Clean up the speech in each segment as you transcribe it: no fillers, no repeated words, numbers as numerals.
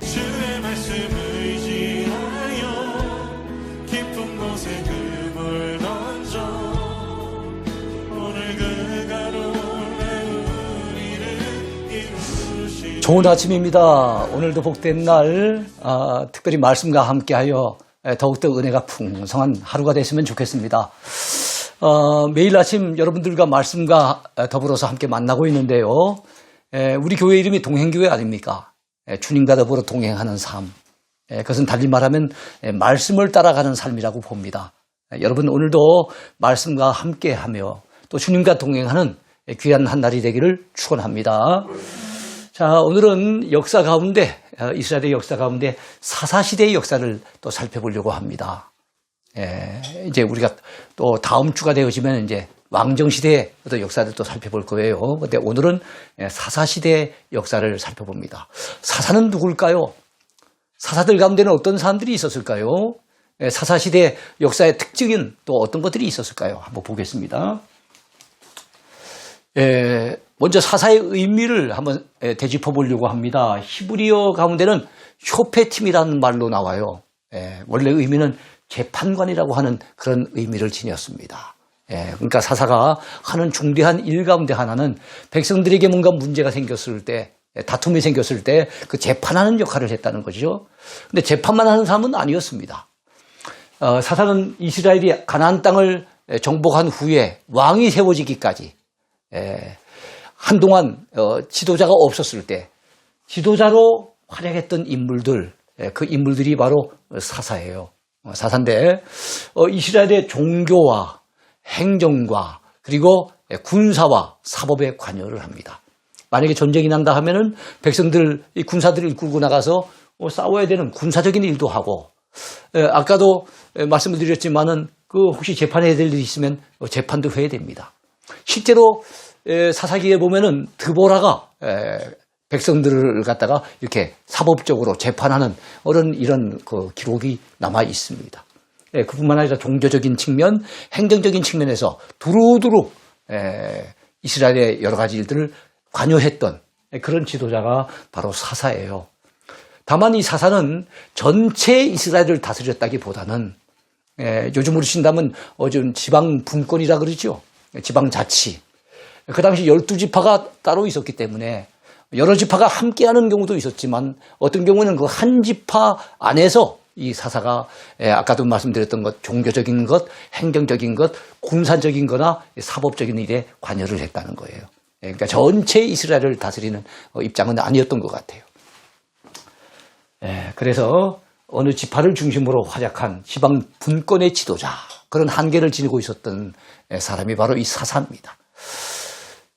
주의 말씀을 의지하여 깊은 곳에 금을 던져 오늘 그 가로에 우리를 이루시. 좋은 아침입니다. 오늘도 복된 날, 특별히 말씀과 함께하여 더욱더 은혜가 풍성한 하루가 됐으면 좋겠습니다. 매일 아침 여러분들과 말씀과 더불어서 함께 만나고 있는데요. 우리 교회 이름이 동행교회 아닙니까? 주님과 더불어 동행하는 삶. 그것은 달리 말하면 말씀을 따라가는 삶이라고 봅니다. 여러분 오늘도 말씀과 함께하며 또 주님과 동행하는 귀한 한 날이 되기를 축원합니다. 자, 오늘은 역사 가운데, 이스라엘의 역사 가운데 사사시대의 역사를 또 살펴보려고 합니다. 이제 우리가 또 다음 주가 되어지면 이제 왕정시대의 어떤 역사를 또 살펴볼 거예요. 근데 오늘은 사사시대의 역사를 살펴봅니다. 사사는 누굴까요? 사사들 가운데는 어떤 사람들이 있었을까요? 사사시대 역사의 특징은 또 어떤 것들이 있었을까요? 한번 보겠습니다. 먼저 사사의 의미를 한번 되짚어 보려고 합니다. 히브리어 가운데는 쇼페팀이라는 말로 나와요. 원래 의미는 재판관이라고 하는 그런 의미를 지녔습니다. 그러니까 사사가 하는 중대한 일 가운데 하나는 백성들에게 뭔가 문제가 생겼을 때, 다툼이 생겼을 때 그 재판하는 역할을 했다는 것이죠. 근데 재판만 하는 사람은 아니었습니다. 사사는 이스라엘이 가나안 땅을 정복한 후에 왕이 세워지기까지 한동안 지도자가 없었을 때 지도자로 활약했던 인물들, 그 인물들이 바로 사사예요. 사사인데 이스라엘의 종교와 행정과 그리고 군사와 사법에 관여를 합니다. 만약에 전쟁이 난다 하면은 백성들, 이 군사들을 이끌고 나가서 싸워야 되는 군사적인 일도 하고, 아까도 말씀을 드렸지만은 그 혹시 재판해야 될 일이 있으면 재판도 해야 됩니다. 실제로 사사기에 보면은 드보라가 백성들을 갖다가 이렇게 사법적으로 재판하는 이런 그 기록이 남아 있습니다. 그뿐만 아니라 종교적인 측면, 행정적인 측면에서 두루두루 이스라엘의 여러 가지 일들을 관여했던 그런 지도자가 바로 사사예요. 다만 이 사사는 전체 이스라엘을 다스렸다기보다는 요즘으로 친다면 좀 지방 분권이라 그러죠. 지방 자치. 그 당시 12지파가 따로 있었기 때문에 여러 지파가 함께하는 경우도 있었지만 어떤 경우는 그 한 지파 안에서 이 사사가 아까도 말씀드렸던 것, 종교적인 것, 행정적인 것, 군사적인 거나 사법적인 일에 관여를 했다는 거예요. 그러니까 전체 이스라엘을 다스리는 입장은 아니었던 것 같아요. 그래서 어느 지파를 중심으로 활약한 지방 분권의 지도자, 그런 한계를 지니고 있었던 사람이 바로 이 사사입니다.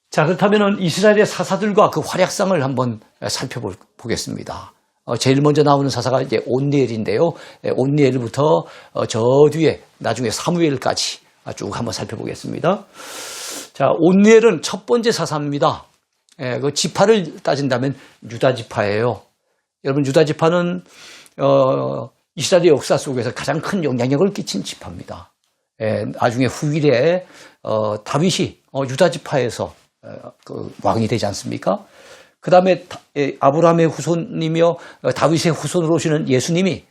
자, 그렇다면 이스라엘의 사사들과 그 활약상을 한번 살펴보겠습니다. 제일 먼저 나오는 사사가 이제 온니엘인데요. 온니엘부터 저 뒤에 나중에 사무엘까지 쭉 한번 살펴보겠습니다. 자, 온니엘은 첫 번째 사사입니다. 그 지파를 따진다면 유다 지파예요. 여러분, 유다 지파는 이스라엘의 역사 속에서 가장 큰 영향력을 끼친 지파입니다. 나중에 후일에 다윗이 유다 지파에서 그 왕이 되지 않습니까? 그 다음에 아브라함의 후손이며 다윗의 후손으로 오시는 예수님이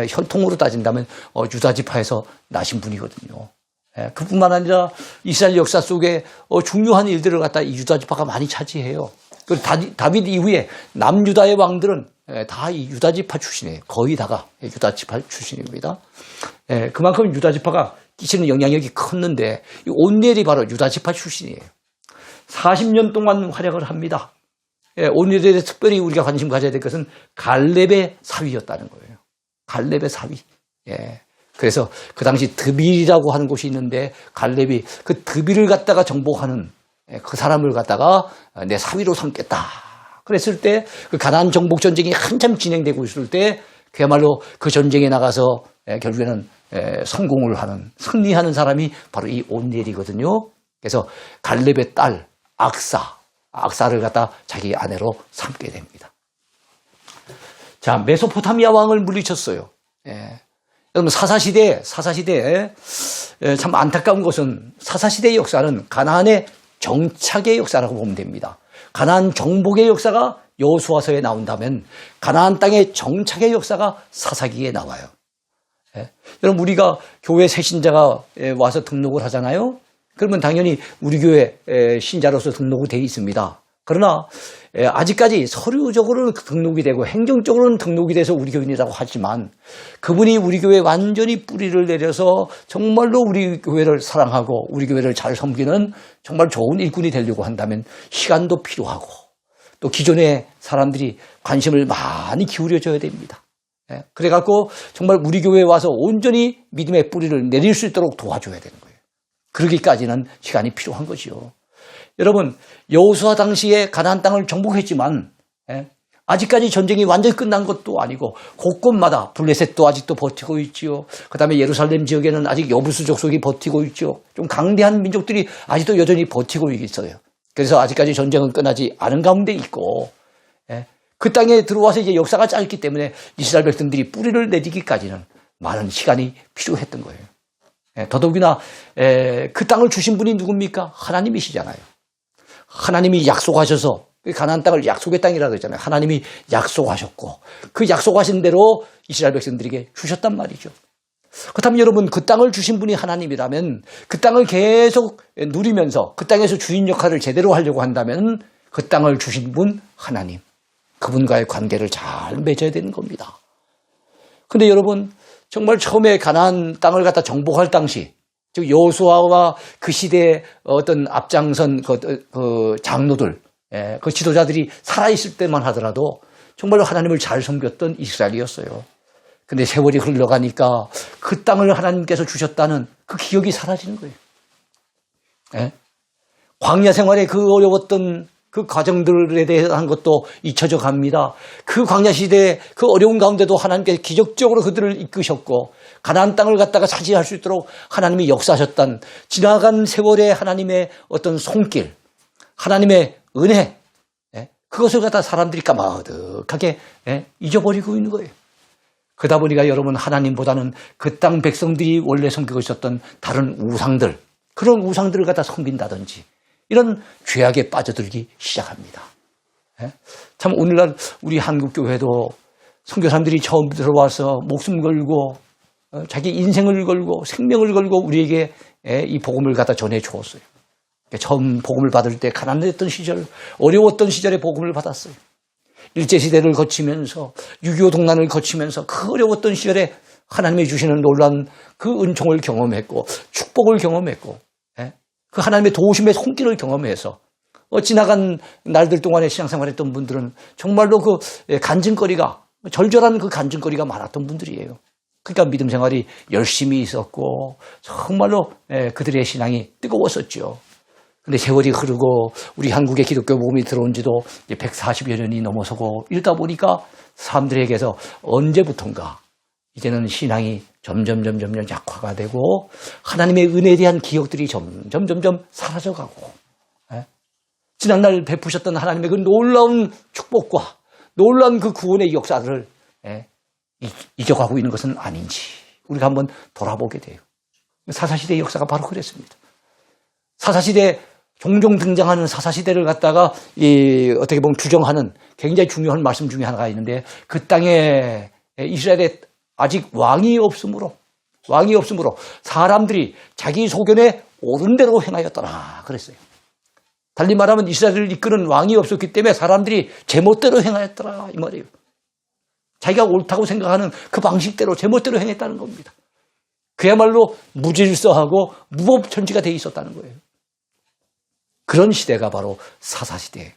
혈통으로 따진다면 유다 지파에서 나신 분이거든요. 그뿐만 아니라 이스라엘 역사 속에 중요한 일들을 갖다 이 유다 지파가 많이 차지해요. 그리고 다윗 이후에 남유다의 왕들은 다 이 유다 지파 출신이에요. 거의 다가 유다 지파 출신입니다. 그만큼 유다 지파가 끼치는 영향력이 컸는데 이 온니엘이 바로 유다 지파 출신이에요. 40년 동안 활약을 합니다. 온니엘에 대해서 특별히 우리가 관심 가져야 될 것은 갈렙의 사위였다는 거예요. 갈렙의 사위. 그래서 그 당시 드빌이라고 하는 곳이 있는데 갈렙이 그 드빌을 갖다가 정복하는 그 사람을 갖다가 내 사위로 삼겠다. 그랬을 때 그 가나안 정복 전쟁이 한참 진행되고 있을 때 그야말로 그 전쟁에 나가서 결국에는 성공을 하는, 승리하는 사람이 바로 이 온니엘이거든요. 그래서 갈렙의 딸 악사를 갖다 자기 아내로 삼게 됩니다. 자, 메소포타미아 왕을 물리쳤어요. 여러분 사사시대에 참 안타까운 것은 사사시대의 역사는 가나안의 정착의 역사라고 보면 됩니다. 가나안 정복의 역사가 여호수아서에 나온다면 가나안 땅의 정착의 역사가 사사기에 나와요. 예. 여러분 우리가 교회 새신자가 와서 등록을 하잖아요. 그러면 당연히 우리 교회 신자로서 등록이 되어 있습니다. 그러나 아직까지 서류적으로는 등록이 되고 행정적으로는 등록이 돼서 우리 교인이라고 하지만 그분이 우리 교회에 완전히 뿌리를 내려서 정말로 우리 교회를 사랑하고 우리 교회를 잘 섬기는 정말 좋은 일꾼이 되려고 한다면 시간도 필요하고 또 기존의 사람들이 관심을 많이 기울여줘야 됩니다. 그래갖고 정말 우리 교회에 와서 온전히 믿음의 뿌리를 내릴 수 있도록 도와줘야 되는 거예요. 그러기까지는 시간이 필요한 거지요. 여러분 여호수아 당시에 가나안 땅을 정복했지만 아직까지 전쟁이 완전히 끝난 것도 아니고 곳곳마다 블레셋도 아직도 버티고 있지요. 그다음에 예루살렘 지역에는 아직 여부수 족속이 버티고 있죠. 좀 강대한 민족들이 아직도 여전히 버티고 있어요. 그래서 아직까지 전쟁은 끝나지 않은 가운데 있고 그 땅에 들어와서 이제 역사가 짧기 때문에 이스라엘 백성들이 뿌리를 내리기까지는 많은 시간이 필요했던 거예요. 더더욱이나 그 땅을 주신 분이 누굽니까? 하나님이시잖아요. 하나님이 약속하셔서 가나안 땅을 약속의 땅이라고 했잖아요. 하나님이 약속하셨고 그 약속하신 대로 이스라엘 백성들에게 주셨단 말이죠. 그렇다면 여러분 그 땅을 주신 분이 하나님이라면 그 땅을 계속 누리면서 그 땅에서 주인 역할을 제대로 하려고 한다면 그 땅을 주신 분 하나님 그분과의 관계를 잘 맺어야 되는 겁니다. 그런데 여러분 정말 처음에 가나안 땅을 갖다 정복할 당시 즉 여호수아와 그 시대의 어떤 앞장선 그 장로들 그 지도자들이 살아있을 때만 하더라도 정말로 하나님을 잘 섬겼던 이스라엘이었어요. 근데 세월이 흘러가니까 그 땅을 하나님께서 주셨다는 그 기억이 사라지는 거예요. 광야 생활에 그 어려웠던 그 과정들에 대한 것도 잊혀져 갑니다. 그 광야 시대의 그 어려운 가운데도 하나님께서 기적적으로 그들을 이끄셨고 가나안 땅을 갖다가 차지할 수 있도록 하나님이 역사하셨던 지나간 세월의 하나님의 어떤 손길, 하나님의 은혜 그것을 갖다 사람들이 까마득하게 잊어버리고 있는 거예요. 그러다 보니까 여러분 하나님보다는 그 땅 백성들이 원래 섬기고 있었던 다른 우상들 그런 우상들을 갖다 섬긴다든지 이런 죄악에 빠져들기 시작합니다. 참 오늘날 우리 한국교회도 선교사님들이 처음 들어와서 목숨 걸고 자기 인생을 걸고 생명을 걸고 우리에게 이 복음을 갖다 전해 주었어요. 처음 복음을 받을 때 가난했던 시절, 어려웠던 시절에 복음을 받았어요. 일제시대를 거치면서 6.25 동란을 거치면서 그 어려웠던 시절에 하나님이 주시는 놀라운 그 은총을 경험했고 축복을 경험했고 그 하나님의 도우심의 손길을 경험해서 지나간 날들 동안에 신앙생활했던 분들은 정말로 그 간증거리가 절절한 그 간증거리가 많았던 분들이에요. 그러니까 믿음 생활이 열심히 있었고 정말로 그들의 신앙이 뜨거웠었죠. 근데 세월이 흐르고 우리 한국의 기독교 복음이 들어온 지도 140여 년이 넘어서고 이러다 보니까 사람들에게서 언제부턴가 이제는 신앙이 점점 약화가 되고 하나님의 은혜에 대한 기억들이 점점 사라져가고 지난날 베푸셨던 하나님의 그 놀라운 축복과 놀라운 그 구원의 역사를 잊어가고 있는 것은 아닌지 우리가 한번 돌아보게 돼요. 사사시대의 역사가 바로 그랬습니다. 사사시대 종종 등장하는 사사시대를 갖다가 어떻게 보면 규정하는 굉장히 중요한 말씀 중에 하나가 있는데 그 땅에 이스라엘에 아직 왕이 없으므로 사람들이 자기 소견에 옳은 대로 행하였더라 그랬어요. 달리 말하면 이스라엘을 이끄는 왕이 없었기 때문에 사람들이 제멋대로 행하였더라 이 말이에요. 자기가 옳다고 생각하는 그 방식대로 제멋대로 행했다는 겁니다. 그야말로 무질서하고 무법천지가 돼 있었다는 거예요. 그런 시대가 바로 사사시대예요.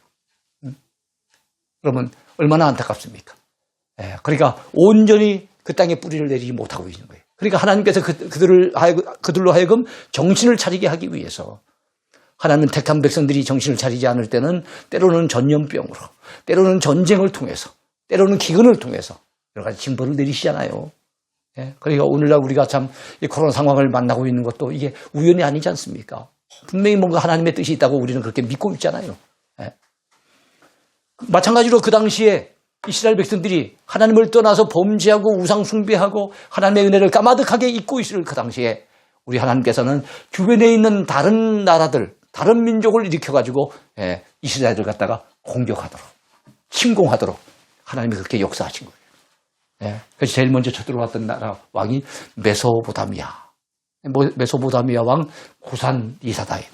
여러분 얼마나 안타깝습니까? 그러니까 온전히 그 땅에 뿌리를 내리지 못하고 있는 거예요. 그러니까 하나님께서 그들로 하여금 정신을 차리게 하기 위해서 하나님은 택한 백성들이 정신을 차리지 않을 때는 때로는 전염병으로 때로는 전쟁을 통해서 때로는 기근을 통해서 여러 가지 징벌을 내리시잖아요. 그러니까 오늘날 우리가 참 이 코로나 상황을 만나고 있는 것도 이게 우연이 아니지 않습니까? 분명히 뭔가 하나님의 뜻이 있다고 우리는 그렇게 믿고 있잖아요. 마찬가지로 그 당시에 이스라엘 백성들이 하나님을 떠나서 범죄하고 우상 숭배하고 하나님의 은혜를 까마득하게 잊고 있을 그 당시에 우리 하나님께서는 주변에 있는 다른 나라들, 다른 민족을 일으켜가지고 이스라엘을 갖다가 공격하도록 침공하도록 하나님이 그렇게 역사하신 거예요. 예. 그래서 제일 먼저 쳐들어왔던 나라 왕이 메소포타미아. 메소포타미아 왕 구산 리사다임.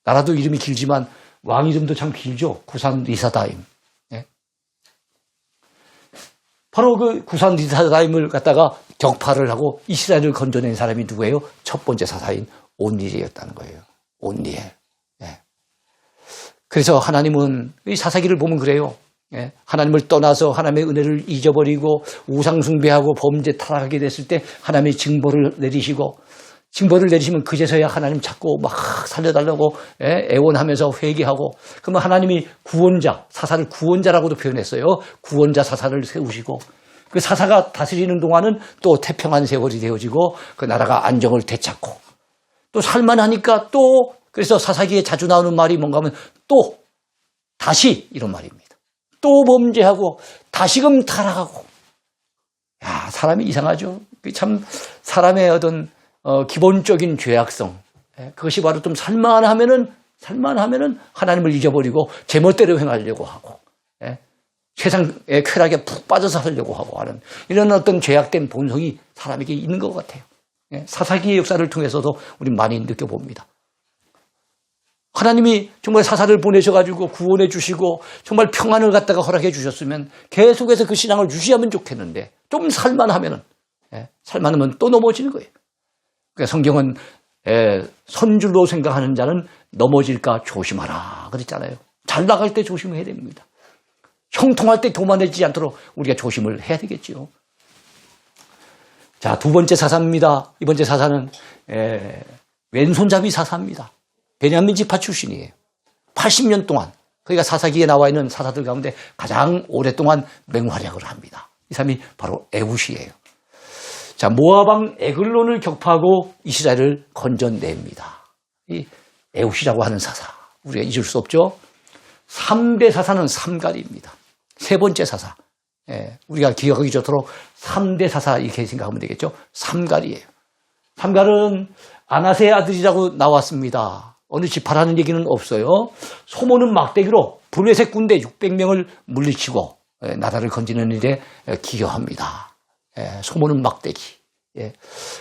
나라도 이름이 길지만 왕 이름도 참 길죠. 구산 리사다임. 예. 바로 그 구산 리사다임을 갖다가 격파를 하고 이스라엘을 건져낸 사람이 누구예요? 첫 번째 사사인 온니엘이었다는 거예요. 온니엘. 예. 그래서 하나님은 이 사사기를 보면 그래요. 예. 하나님을 떠나서 하나님의 은혜를 잊어버리고 우상숭배하고 범죄 타락하게 됐을 때 하나님의 징벌을 내리시고, 징벌을 내리시면 그제서야 하나님 찾고 막 살려달라고 애원하면서 회개하고, 그러면 하나님이 구원자, 사사를 구원자라고도 표현했어요. 구원자 사사를 세우시고, 그 사사가 다스리는 동안은 또 태평한 세월이 되어지고 그 나라가 안정을 되찾고, 또 살만하니까 또, 그래서 사사기에 자주 나오는 말이 뭔가 하면 또 다시 이런 말입니다. 또 범죄하고 다시금 타락하고. 야, 사람이 이상하죠. 참 사람의 어떤 기본적인 죄악성, 그것이 바로 좀 살만하면은 하나님을 잊어버리고 제멋대로 행하려고 하고, 세상의 쾌락에 푹 빠져서 하려고 하고 하는 이런 어떤 죄악된 본성이 사람에게 있는 것 같아요. 사사기의 역사를 통해서도 우리 많이 느껴봅니다. 하나님이 정말 사사를 보내셔가지고 구원해 주시고 정말 평안을 갖다가 허락해 주셨으면 계속해서 그 신앙을 유지하면 좋겠는데, 좀 살만하면 또 넘어지는 거예요. 그러니까 성경은 선줄로 생각하는 자는 넘어질까 조심하라 그랬잖아요. 잘 나갈 때 조심해야 됩니다. 형통할 때 교만해지지 않도록 우리가 조심을 해야 되겠죠. 자, 두 번째 사사입니다. 이 번째 사사는 왼손잡이 사사입니다. 베냐민 지파 출신이에요. 80년 동안, 그러니까 사사기에 나와 있는 사사들 가운데 가장 오랫동안 맹활약을 합니다. 이 사람이 바로 에훗이에요. 자, 모압 왕 에글론을 격파하고 이스라엘을 건져냅니다. 이 에훗이라고 하는 사사, 우리가 잊을 수 없죠. 3대 사사는 삼갈입니다. 세 번째 사사. 우리가 기억하기 좋도록 3대 사사 이렇게 생각하면 되겠죠. 삼갈이에요. 삼갈은 아나세의 아들이라고 나왔습니다. 어느 지파라는 얘기는 없어요. 소모는 막대기로 블레셋 군대 600명을 물리치고 나라를 건지는 일에 기여합니다. 소모는 막대기.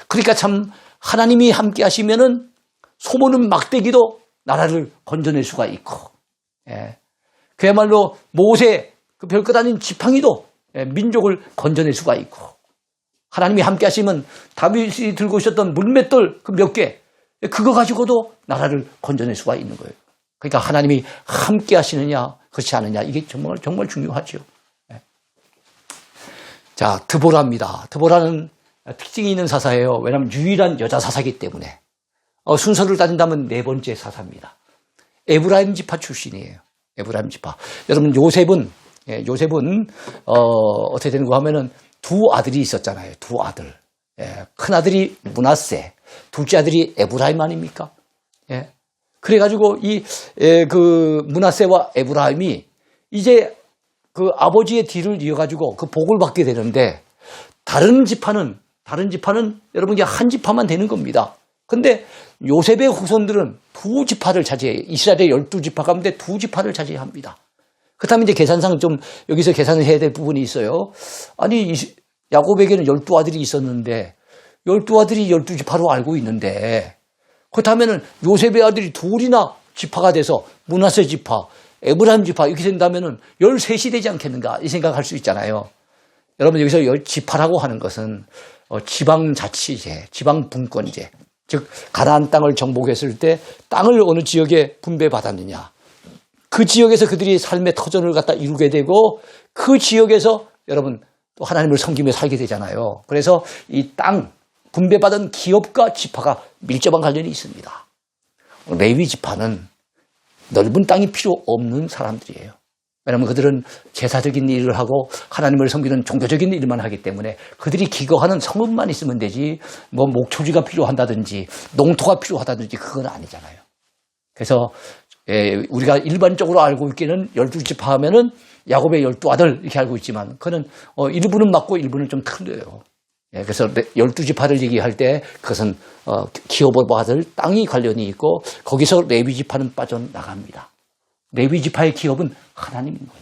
그러니까 참 하나님이 함께 하시면은 소모는 막대기도 나라를 건져낼 수가 있고, 그야말로 모세 그 별것 아닌 지팡이도 민족을 건져낼 수가 있고, 하나님이 함께 하시면 다윗이 들고 있었던 물맷돌 그 몇 개, 그거 가지고도 나라를 건져낼 수가 있는 거예요. 그러니까 하나님이 함께 하시느냐 그렇지 않느냐, 이게 정말 중요하죠. 자, 드보라입니다. 드보라는 특징이 있는 사사예요. 왜냐하면 유일한 여자 사사이기 때문에. 순서를 따진다면 네 번째 사사입니다. 에브라임 지파 출신이에요. 에브라임 지파. 여러분, 요셉은 어떻게 되는가 하면은 두 아들이 있었잖아요. 두 아들. 큰 아들이 므낫세, 둘째 아들이 에브라임 아닙니까? 그래가지고 그 므낫세와 에브라임이 이제 그 아버지의 뒤를 이어가지고 그 복을 받게 되는데, 다른 지파는 여러분 이게 한 지파만 되는 겁니다. 근데 요셉의 후손들은 두 지파를 차지해요. 이스라엘의 12지파 가운데 두 지파를 차지합니다. 그렇다면 이제 계산상 좀 여기서 계산을 해야 될 부분이 있어요. 아니, 야곱에게는 12아들이 있었는데 12아들이 12지파로 알고 있는데, 그렇다면은 요셉의 아들이 둘이나 지파가 돼서 므낫세 지파, 에브라임 지파 이렇게 된다면은 13이 되지 않겠는가, 이 생각할 수 있잖아요. 여러분, 여기서 지파라고 하는 것은 지방자치제, 지방분권제, 즉 가나안 땅을 정복했을 때 땅을 어느 지역에 분배받았느냐, 그 지역에서 그들이 삶의 터전을 갖다 이루게 되고 그 지역에서 여러분 또 하나님을 섬기며 살게 되잖아요. 그래서 이 땅 분배받은 기업과 지파가 밀접한 관련이 있습니다. 레위 지파는 넓은 땅이 필요 없는 사람들이에요. 왜냐하면 그들은 제사적인 일을 하고 하나님을 섬기는 종교적인 일만 하기 때문에 그들이 기거하는 성읍만 있으면 되지, 뭐 목초지가 필요한다든지 농토가 필요하다든지 그건 아니잖아요. 그래서 우리가 일반적으로 알고 있기는 12지파 하면은 야곱의 12아들 이렇게 알고 있지만, 그는 일부는 맞고 일부는 좀 틀려요. 그래서 12지파를 얘기할 때 그것은 기업을 받을 땅이 관련이 있고, 거기서 레위 지파는 빠져나갑니다. 레위 지파의 기업은 하나님인 거예요.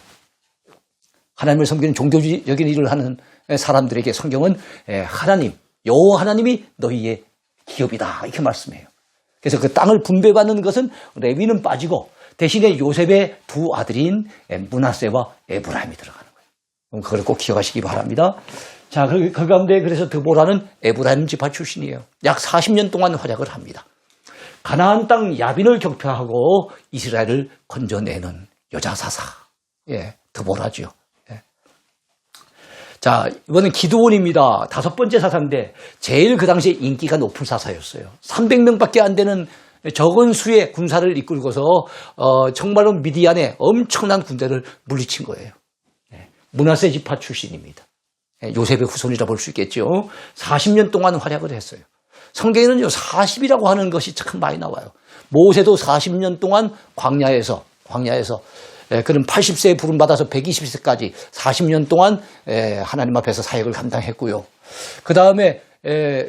하나님을 섬기는 종교적인 일을 하는 사람들에게 성경은 하나님, 여호와 하나님이 너희의 기업이다 이렇게 말씀해요. 그래서 그 땅을 분배받는 것은 레위는 빠지고 대신에 요셉의 두 아들인 므낫세와 에브라임이 들어가는 거예요. 그걸 꼭 기억하시기 바랍니다. 자, 그 가운데 그래서 드보라는 에브라임 지파 출신이에요. 약 40년 동안 활약을 합니다. 가나안 땅 야빈을 격파하고 이스라엘을 건져내는 여자 사사, 드보라죠. 자, 이번엔 기드온입니다. 5번째 사사인데 제일 그 당시에 인기가 높은 사사였어요. 300명밖에 안 되는 적은 수의 군사를 이끌고서 정말로 미디안에 엄청난 군대를 물리친 거예요. 므낫세 지파 출신입니다. 요셉의 후손이라 볼 수 있겠죠. 40년 동안 활약을 했어요. 성경에는요 40이라고 하는 것이 참 많이 나와요. 모세도 40년 동안 광야에서 그는 80세에 부름받아서 120세까지 40년 동안 하나님 앞에서 사역을 감당했고요. 그 다음에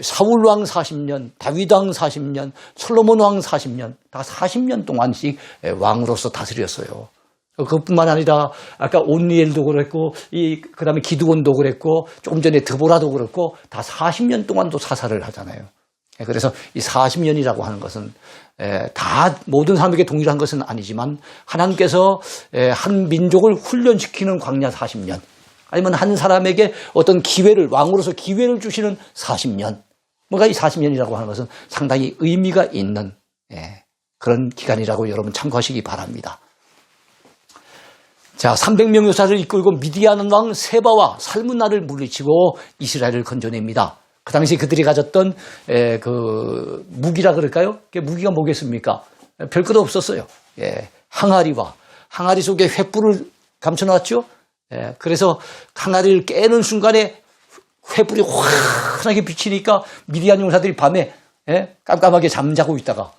사울왕 40년, 다윗왕 40년, 솔로몬왕 40년, 다 40년 동안씩 왕으로서 다스렸어요. 그것뿐만 아니라 아까 온니엘도 그랬고, 그 다음에 기드온도 그랬고, 조금 전에 드보라도 그렇고, 다 40년 동안도 사사를 하잖아요. 그래서 이 40년이라고 하는 것은 다 모든 사람에게 동일한 것은 아니지만 하나님께서 한 민족을 훈련시키는 광야 40년 아니면 한 사람에게 어떤 기회를 왕으로서 기회를 주시는 40년 뭔가 이 40년이라고 하는 것은 상당히 의미가 있는 그런 기간이라고 여러분 참고하시기 바랍니다. 자, 300명 요사를 이끌고 미디안 왕 세바와 살문나를 물리치고 이스라엘을 건져냅니다. 그 당시 그들이 가졌던 그 무기라 그럴까요? 무기가 뭐겠습니까? 별것 없었어요. 항아리 속에 횃불을 감춰놨죠. 그래서 항아리를 깨는 순간에 횃불이 환하게 비치니까 미디안 용사들이 밤에 깜깜하게 잠자고 있다가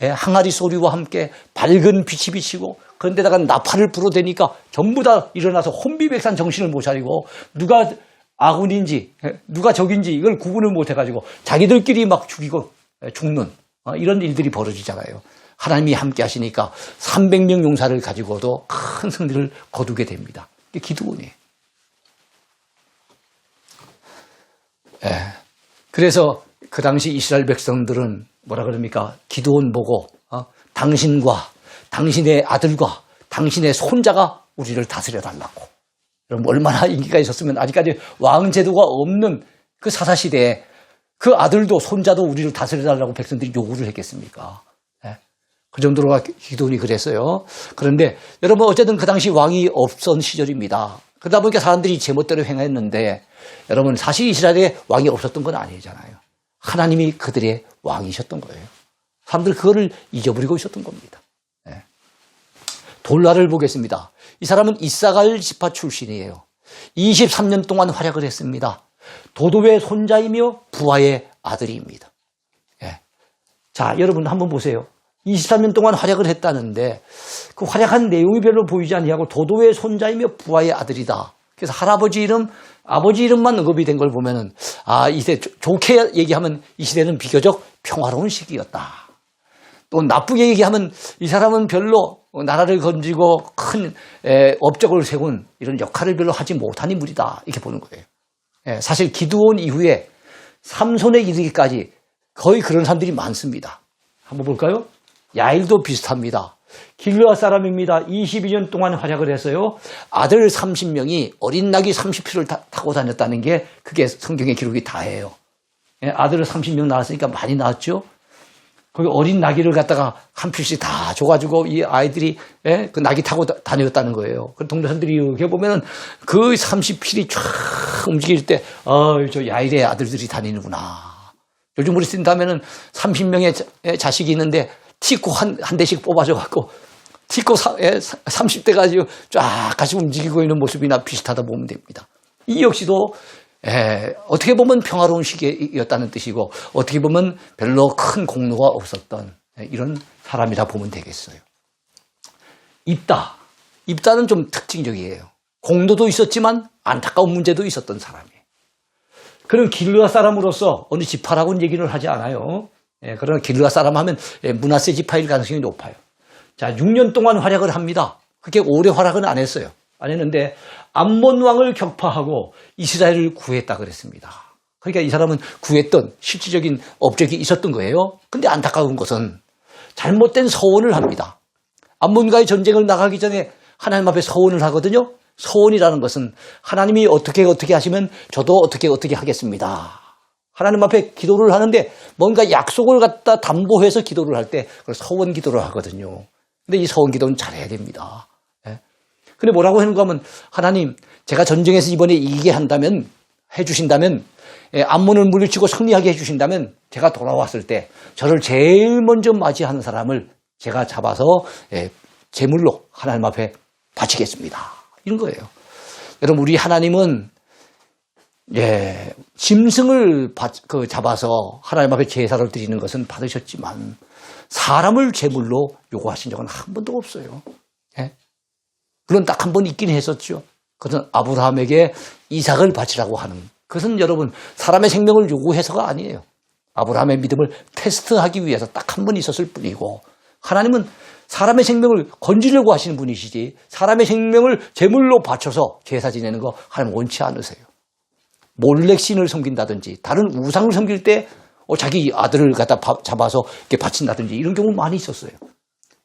항아리 소리와 함께 밝은 빛이 비치고 그런데다가 나팔을 불어대니까 전부 다 일어나서 혼비백산 정신을 못 차리고 누가 아군인지 누가 적인지 이걸 구분을 못해가지고 자기들끼리 막 죽이고 죽는 이런 일들이 벌어지잖아요. 하나님이 함께 하시니까 300명 용사를 가지고도 큰 승리를 거두게 됩니다. 이게 기드온이에요. 그래서 그 당시 이스라엘 백성들은 뭐라 그럽니까? 기드온 보고 당신과 당신의 아들과 당신의 손자가 우리를 다스려 달라고. 여러분 얼마나 인기가 있었으면 아직까지 왕제도가 없는 그 사사시대에 그 아들도 손자도 우리를 다스려달라고 백성들이 요구를 했겠습니까? 그 정도로 기드온이 그랬어요. 그런데 여러분 어쨌든 그 당시 왕이 없던 시절입니다. 그러다 보니까 사람들이 제멋대로 행했는데 여러분 사실 이스라엘에 왕이 없었던 건 아니잖아요. 하나님이 그들의 왕이셨던 거예요. 사람들 그거를 잊어버리고 있었던 겁니다. 돌라를 보겠습니다. 이 사람은 이사갈 지파 출신이에요. 23년 동안 활약을 했습니다. 도도의 손자이며 부하의 아들입니다. 자, 여러분 한번 보세요. 23년 동안 활약을 했다는데 그 활약한 내용이 별로 보이지 아니하고 도도의 손자이며 부하의 아들이다. 그래서 할아버지 이름, 아버지 이름만 언급이 된 걸 보면은 이 시대 좋게 얘기하면 이 시대는 비교적 평화로운 시기였다. 또 나쁘게 얘기하면 이 사람은 별로 나라를 건지고 큰 업적을 세운 이런 역할을 별로 하지 못한 인물이다. 이렇게 보는 거예요. 사실 기드온 이후에 삼손에 이르기까지 거의 그런 사람들이 많습니다. 한번 볼까요? 야일도 비슷합니다. 길르앗 사람입니다. 22년 동안 활약을 했어요. 아들 30명이 어린 낙이 30匹를 타고 다녔다는 게 그게 성경의 기록이 다예요. 아들을 30명 낳았으니까 많이 낳았죠. 거기 어린 나귀를 갖다가 한 필씩 다 줘가지고 이 아이들이 그 나귀 타고 다녔다는 거예요. 그 동네 사람들이 이렇게 보면은 그 30필이 쫙 움직일 때, 저 야일의 아들들이 다니는구나. 요즘 우리 쓴다면은 30명의 자식이 있는데 티코 한 대씩 뽑아줘갖고 티코 30대 가지고 쫙 같이 움직이고 있는 모습이나 비슷하다 보면 됩니다. 이 역시도 어떻게 보면 평화로운 시기였다는 뜻이고 어떻게 보면 별로 큰 공로가 없었던 이런 사람이라 보면 되겠어요. 입다는 좀 특징적이에요. 공로도 있었지만 안타까운 문제도 있었던 사람이에요. 그는 길르앗 사람으로서 어느 지파라고는 얘기를 하지 않아요. 그러나 길르앗 사람 하면 므낫세 지파일 가능성이 높아요. 자, 6년 동안 활약을 합니다. 그렇게 오래 활약은 안 했어요. 안 했는데 암몬 왕을 격파하고 이스라엘을 구했다 그랬습니다. 그러니까 이 사람은 구했던 실질적인 업적이 있었던 거예요. 근데 안타까운 것은 잘못된 서원을 합니다. 암몬과의 전쟁을 나가기 전에 하나님 앞에 서원을 하거든요. 서원이라는 것은 하나님이 어떻게 하시면 저도 어떻게 하겠습니다. 하나님 앞에 기도를 하는데 뭔가 약속을 갖다 담보해서 기도를 할 때 그걸 서원 기도를 하거든요. 근데 이 서원 기도는 잘해야 됩니다. 예. 근데 뭐라고 하는가 하면 하나님 제가 전쟁에서 이번에 이기게 한다면 해주신다면 암몬을 물리치고 승리하게 해주신다면 제가 돌아왔을 때 저를 제일 먼저 맞이하는 사람을 제가 잡아서 제물로 하나님 앞에 바치겠습니다. 이런 거예요. 여러분 우리 하나님은 짐승을 잡아서 하나님 앞에 제사를 드리는 것은 받으셨지만 사람을 제물로 요구하신 적은 한 번도 없어요. 물론 딱 한 번 있긴 했었죠. 그것은 아브라함에게 이삭을 바치라고 하는 그것은 여러분 사람의 생명을 요구해서가 아니에요. 아브라함의 믿음을 테스트하기 위해서 딱 한 번 있었을 뿐이고 하나님은 사람의 생명을 건지려고 하시는 분이시지 사람의 생명을 제물로 바쳐서 제사 지내는 거 하나님 원치 않으세요. 몰렉신을 섬긴다든지 다른 우상을 섬길 때 자기 아들을 갖다 잡아서 이렇게 바친다든지 이런 경우 많이 있었어요.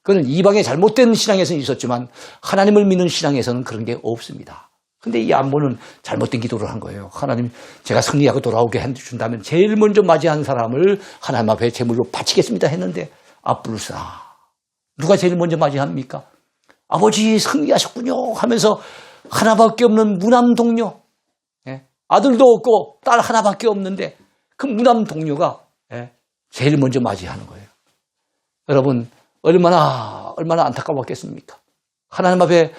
그건 이방의 잘못된 신앙에서는 있었지만 하나님을 믿는 신앙에서는 그런 게 없습니다. 근데 이 암몬은 잘못된 기도를 한 거예요. 하나님 제가 승리하고 돌아오게 해준다면 제일 먼저 맞이한 사람을 하나님 앞에 제물로 바치겠습니다 했는데 불사 누가 제일 먼저 맞이합니까? 아버지 승리하셨군요 하면서 하나밖에 없는 무남 동료 아들도 없고 딸 하나밖에 없는데 그 무남 동료가 제일 먼저 맞이하는 거예요. 여러분 얼마나 안타까웠겠습니까? 하나님 앞에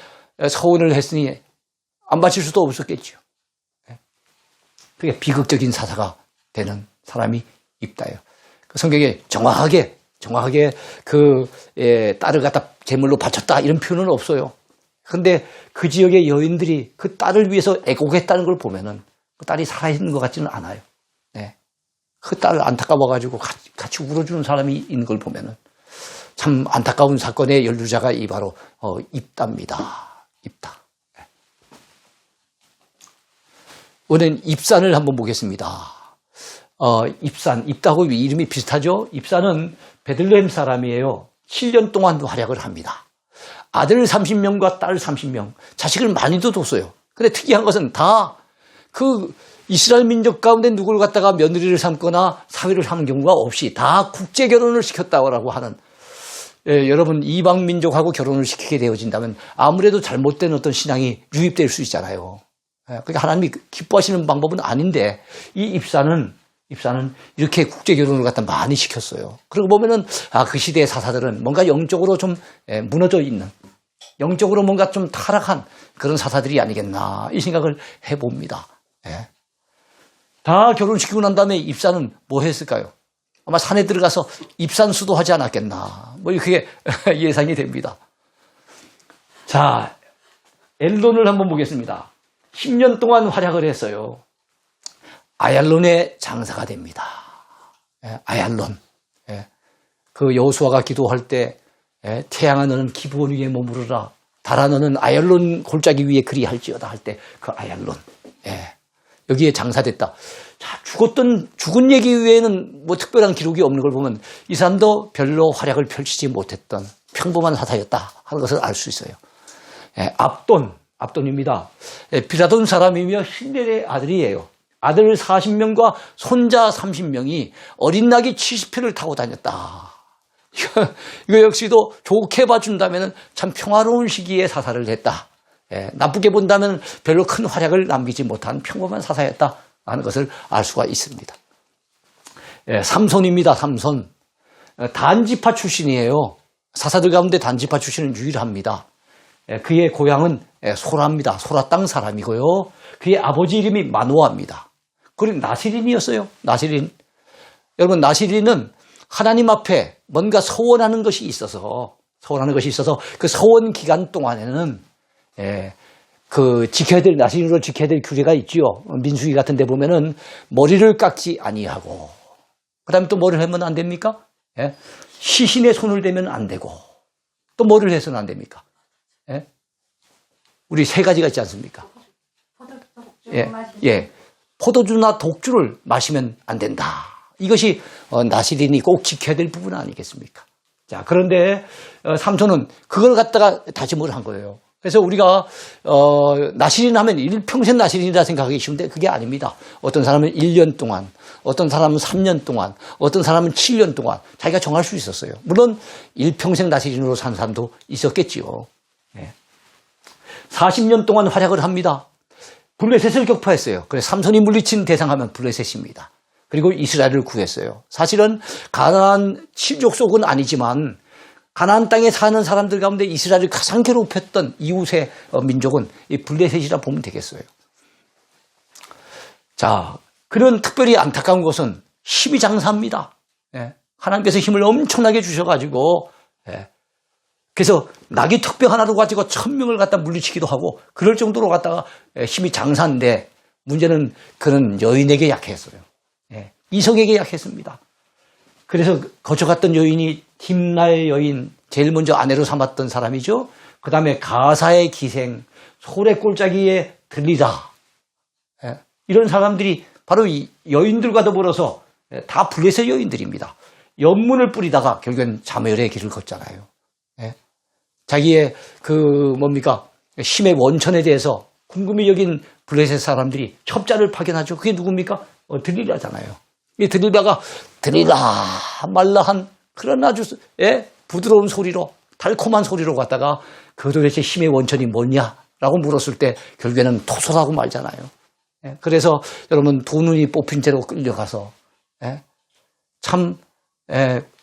서원을 했으니 안 바칠 수도 없었겠죠. 그게 비극적인 사사가 되는 사람이 있다요. 그 성경에 정확하게 딸을 갖다 제물로 바쳤다 이런 표현은 없어요. 그런데 그 지역의 여인들이 그 딸을 위해서 애곡했다는 걸 보면은 그 딸이 살아있는 것 같지는 않아요. 그 딸을 안타까워가지고 같이 울어주는 사람이 있는 걸 보면은 참 안타까운 사건의 연루자가 이 바로 입다입니다. 입다. 오늘은 입산을 한번 보겠습니다. 입다하고 이름이 비슷하죠? 입산은 베들레헴 사람이에요. 7년 동안 활약을 합니다. 아들 30명과 딸 30명, 자식을 많이도 뒀어요. 근데 특이한 것은 다 그 이스라엘 민족 가운데 누구를 갖다가 며느리를 삼거나 사위를 삼는 경우가 없이 다 국제 결혼을 시켰다고 하는 여러분 이방 민족하고 결혼을 시키게 되어진다면 아무래도 잘못된 어떤 신앙이 유입될 수 있잖아요. 그러니까 하나님이 기뻐하시는 방법은 아닌데 이 입사는 이렇게 국제 결혼을 갖다 많이 시켰어요. 그러고 보면은 그 시대의 사사들은 뭔가 영적으로 좀 무너져 있는 영적으로 뭔가 좀 타락한 그런 사사들이 아니겠나 이 생각을 해봅니다. 다 결혼시키고 난 다음에 입사는 뭐 했을까요? 아마 산에 들어가서 입산수도 하지 않았겠나 뭐 이렇게 예상이 됩니다. 자, 엘론을 한번 보겠습니다. 10년 동안 활약을 했어요. 아얄론의 장사가 됩니다. 아얄론. 그 여호수아가 기도할 때 태양아 너는 기브온 위에 머무르라 달아 너는 아얄론 골짜기 위에 그리할지어다 할 때 그 아얄론. 여기에 장사됐다. 자, 죽은 얘기 외에는 뭐 특별한 기록이 없는 걸 보면 이 사람도 별로 활약을 펼치지 못했던 평범한 사사였다 하는 것을 알 수 있어요. 압돈입니다. 비라돈 사람이며 신렐의 아들이에요. 아들 40명과 손자 30명이 어린 낙이 70표를 타고 다녔다. 이거 역시도 좋게 봐준다면 참 평화로운 시기에 사사를 했다. 나쁘게 본다면 별로 큰 활약을 남기지 못한 평범한 사사였다 하는 것을 알 수가 있습니다. 삼손입니다. 삼손. 단지파 출신이에요. 사사들 가운데 단지파 출신은 유일합니다. 그의 고향은 소라입니다. 소라 땅 사람이고요. 그의 아버지 이름이 마노아입니다. 그리고 나시린이었어요. 나시린. 여러분 나시린은 하나님 앞에 뭔가 서원하는 것이 있어서 그 서원 기간 동안에는 나시린으로 지켜야 될 규례가 있지요. 민수기 같은 데 보면은 머리를 깎지 아니하고 그다음에 또 뭐를 하면 안 됩니까? 시신의 손을 대면 안 되고 또 뭐를 해서는 안 됩니까? 우리 세 가지가 있지 않습니까? 예. 포도주나 독주를 마시면 안 된다. 이것이 나시린이 꼭 지켜야 될 부분 아니겠습니까? 자, 그런데 삼손은 그걸 갖다가 다짐을 한 거예요. 그래서 우리가 나시린 하면 일평생 나시린이라 생각하기 쉬운데 그게 아닙니다. 어떤 사람은 1년 동안, 어떤 사람은 3년 동안, 어떤 사람은 7년 동안 자기가 정할 수 있었어요. 물론 일평생 나시린으로 산 사람도 있었겠지요. 40년 동안 활약을 합니다. 블레셋을 격파했어요. 그래서 삼손이 물리친 대상하면 블레셋입니다. 그리고 이스라엘을 구했어요. 사실은 가나안 족속은 아니지만 가나안 땅에 사는 사람들 가운데 이스라엘을 가장 괴롭혔던 이웃의 민족은 이 블레셋이라 보면 되겠어요. 자, 그런 특별히 안타까운 것은 힘이 장사합니다. 하나님께서 힘을 엄청나게 주셔가지고 그래서 낙이 턱병 하나로 가지고 1000명을 갖다 물리치기도 하고 그럴 정도로 갖다가 힘이 장사인데 문제는 그는 여인에게 약했어요. 이성에게 약했습니다. 그래서 거쳐갔던 여인이 딥나의 여인, 제일 먼저 아내로 삼았던 사람이죠. 그 다음에 가사의 기생, 소래 꼴짜기에 들리다. 이런 사람들이 바로 이 여인들과 더불어서 다 블레셋 여인들입니다. 연문을 뿌리다가 결국엔 자멸의 길을 걷잖아요. 자기의 힘의 원천에 대해서 궁금히 여긴 블레셋 사람들이 첩자를 파견하죠. 그게 누굽니까? 들리라잖아요. 이 들리다가 들리라 말라한 그런 아주 부드러운 소리로 달콤한 소리로 갖다가 그 도대체 힘의 원천이 뭐냐라고 물었을 때 결국에는 토설하고 말잖아요. 그래서 여러분 두 눈이 뽑힌 채로 끌려가서 참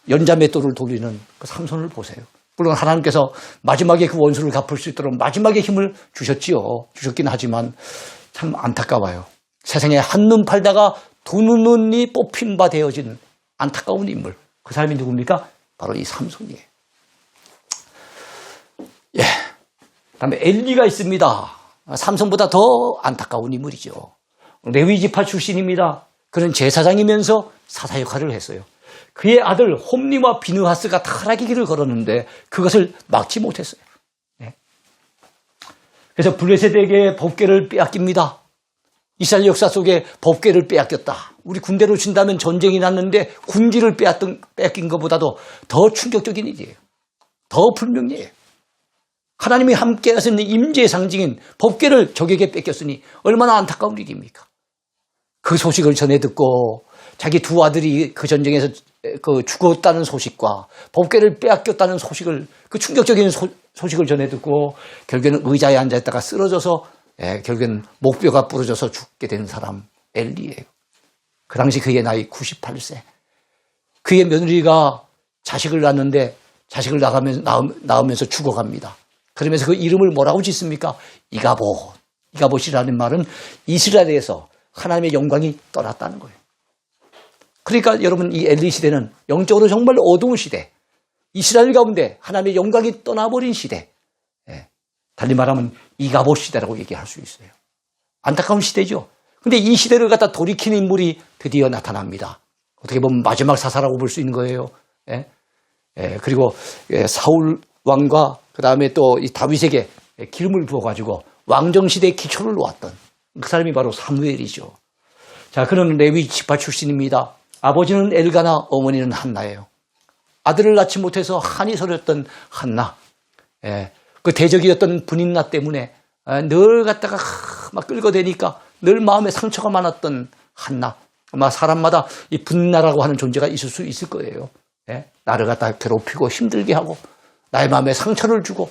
연자맷돌을 돌리는 그 삼손을 보세요. 물론 하나님께서 마지막에 그 원수를 갚을 수 있도록 마지막에 힘을 주셨긴 하지만 참 안타까워요. 세상에 한눈 팔다가 두 눈이 뽑힌 바 되어진 안타까운 인물. 그 사람이 누굽니까? 바로 이 삼손이에요. 그다음에 엘리가 있습니다. 삼손보다 더 안타까운 인물이죠. 레위 지파 출신입니다. 그는 제사장이면서 사사 역할을 했어요. 그의 아들 홈리와 비느하스가 타락의 길을 걸었는데 그것을 막지 못했어요. 그래서 블레셋에게 법궤를 빼앗깁니다. 이스라엘 역사 속에 법궤를 빼앗겼다. 우리 군대로 친다면 전쟁이 났는데 군기를 빼앗긴 것보다도 더 충격적인 일이에요. 더 불명예해요. 하나님이 함께 하시는 임재의 상징인 법궤를 적에게 뺏겼으니 얼마나 안타까운 일입니까? 그 소식을 전해 듣고 자기 두 아들이 그 전쟁에서 죽었다는 소식과 법궤를 빼앗겼다는 소식을 그 충격적인 소식을 전해 듣고 결국에는 의자에 앉아있다가 쓰러져서 결국엔 목뼈가 부러져서 죽게 된 사람 엘리예요. 그 당시 그의 나이 98세. 그의 며느리가 자식을 낳았는데 자식을 낳으면서 죽어갑니다. 그러면서 그 이름을 뭐라고 짓습니까? 이가봇이라는 말은 이스라엘에서 하나님의 영광이 떠났다는 거예요. 그러니까 여러분 이 엘리 시대는 영적으로 정말 어두운 시대, 이스라엘 가운데 하나님의 영광이 떠나버린 시대, 달리 말하면 이가봇 시대라고 얘기할 수 있어요. 안타까운 시대죠. 근데 이 시대를 갖다 돌이킨 인물이 드디어 나타납니다. 어떻게 보면 마지막 사사라고 볼 수 있는 거예요. 그리고 사울 왕과 그 다음에 또 이 다윗에게 기름을 부어가지고 왕정시대의 기초를 놓았던 그 사람이 바로 사무엘이죠. 자, 그는 레위 지파 출신입니다. 아버지는 엘가나, 어머니는 한나예요. 아들을 낳지 못해서 한이 서렸던 한나. 그 대적이었던 분인나 때문에 늘 갖다가 막 끌어대니까 늘 마음에 상처가 많았던 한나. 아마 사람마다 이 분인나라고 하는 존재가 있을 수 있을 거예요. 나를 갖다가 괴롭히고 힘들게 하고 나의 마음에 상처를 주고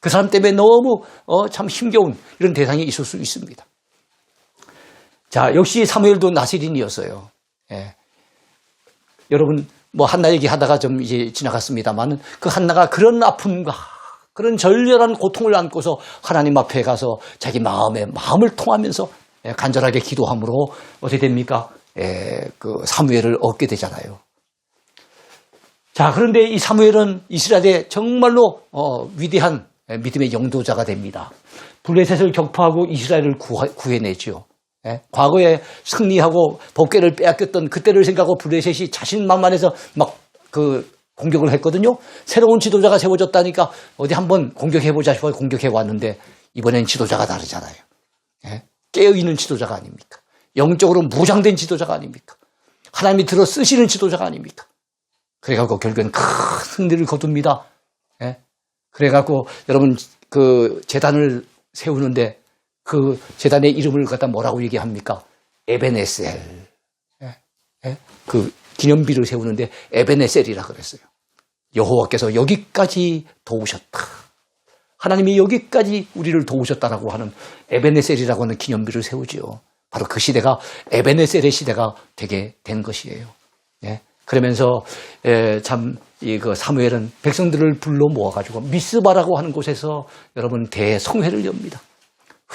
그 사람 때문에 너무 참 힘겨운 이런 대상이 있을 수 있습니다. 자, 역시 사무엘도 나시린이었어요. 여러분 뭐 한나 얘기하다가 좀 이제 지나갔습니다만 그 한나가 그런 아픔과 그런 절절한 고통을 안고서 하나님 앞에 가서 자기 마음을 통하면서 간절하게 기도함으로 어떻게 됩니까? 그 사무엘을 얻게 되잖아요. 자, 그런데 이 사무엘은 이스라엘의 정말로 위대한 믿음의 영도자가 됩니다. 블레셋을 격파하고 이스라엘을 구해내죠. 과거에 승리하고 법궤를 빼앗겼던 그때를 생각하고 블레셋이 자신만만해서 막 그 공격을 했거든요. 새로운 지도자가 세워졌다니까 어디 한번 공격해보자 싶어 공격해왔는데 이번엔 지도자가 다르잖아요. 예? 깨어있는 지도자가 아닙니까? 영적으로 무장된 지도자가 아닙니까? 하나님이 들어 쓰시는 지도자가 아닙니까? 그래갖고 결국엔 큰 승리를 거둡니다. 예? 그래갖고 여러분 그 재단을 세우는데 그 재단의 이름을 갖다 뭐라고 얘기합니까? 에베네셀. 예? 예? 그 기념비를 세우는데 에베네셀이라 그랬어요. 여호와께서 여기까지 도우셨다. 하나님이 여기까지 우리를 도우셨다라고 하는 에베네셀이라고 하는 기념비를 세우지요. 바로 그 시대가 에베네셀의 시대가 되게 된 것이에요. 예? 그러면서 참 그 사무엘은 백성들을 불러 모아가지고 미스바라고 하는 곳에서 여러분 대성회를 엽니다.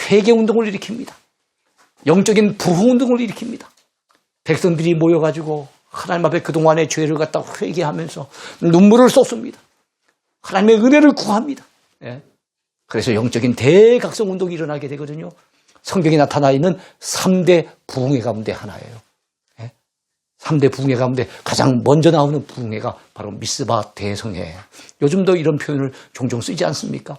회개 운동을 일으킵니다. 영적인 부흥 운동을 일으킵니다. 백성들이 모여가지고 하나님 앞에 그동안의 죄를 갖다 회개하면서 눈물을 쏟습니다. 하나님의 은혜를 구합니다. 예? 그래서 영적인 대각성 운동이 일어나게 되거든요. 성경에 나타나 있는 3대 부흥회 가운데 하나예요. 예? 3대 부흥회 가운데 가장 먼저 나오는 부흥회가 바로 미스바 대성회. 요즘도 이런 표현을 종종 쓰지 않습니까?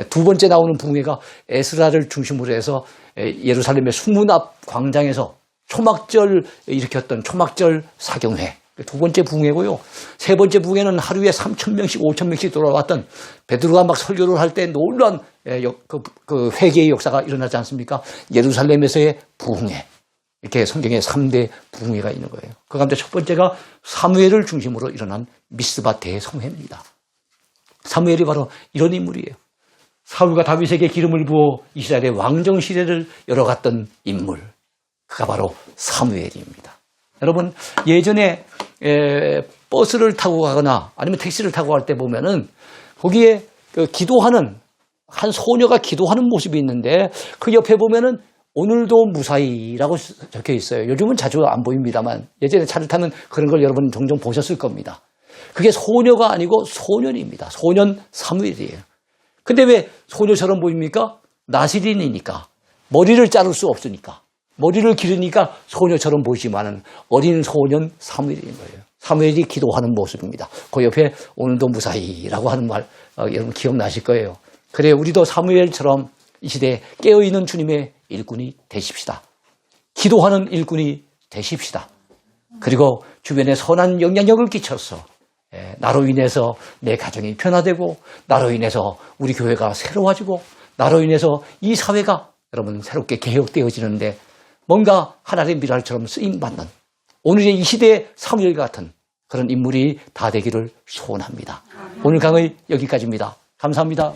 두 번째 나오는 부흥회가 에스라를 중심으로 해서 예루살렘의 수문 앞 광장에서 초막절 일으켰던 초막절 사경회. 두 번째 부흥회고요. 세 번째 부흥회는 하루에 3,000명씩 5,000명씩 돌아왔던 베드로가 막 설교를 할 때 놀라운 그 회개의 역사가 일어나지 않습니까? 예루살렘에서의 부흥회. 이렇게 성경에 3대 부흥회가 있는 거예요. 그 가운데 첫 번째가 사무엘을 중심으로 일어난 미스바 대성회입니다. 사무엘이 바로 이런 인물이에요. 사울과 다윗에게 기름을 부어 이스라엘의 왕정 시대를 열어갔던 인물. 그가 바로 사무엘입니다. 여러분 예전에 버스를 타고 가거나 아니면 택시를 타고 갈 때 보면은 거기에 그 기도하는 한 소녀가 기도하는 모습이 있는데 그 옆에 보면은 오늘도 무사히라고 적혀 있어요. 요즘은 자주 안 보입니다만 예전에 차를 타면 그런 걸 여러분 종종 보셨을 겁니다. 그게 소녀가 아니고 소년입니다. 소년 사무엘이에요. 근데 왜 소녀처럼 보입니까? 나시린이니까 머리를 자를 수 없으니까 머리를 기르니까 소녀처럼 보이지만은 어린 소년 사무엘인 거예요. 사무엘이 기도하는 모습입니다. 그 옆에 오늘도 무사히라고 하는 말 여러분 기억나실 거예요. 그래 우리도 사무엘처럼 이 시대에 깨어있는 주님의 일꾼이 되십시다. 기도하는 일꾼이 되십시다. 그리고 주변에 선한 영향력을 끼쳐서 나로 인해서 내 가정이 변화되고 나로 인해서 우리 교회가 새로워지고 나로 인해서 이 사회가 여러분 새롭게 개혁되어지는데 뭔가 하나님의 미랄처럼 쓰임받는 오늘의 이 시대의 사무엘 같은 그런 인물이 다 되기를 소원합니다. 오늘 강의 여기까지입니다. 감사합니다.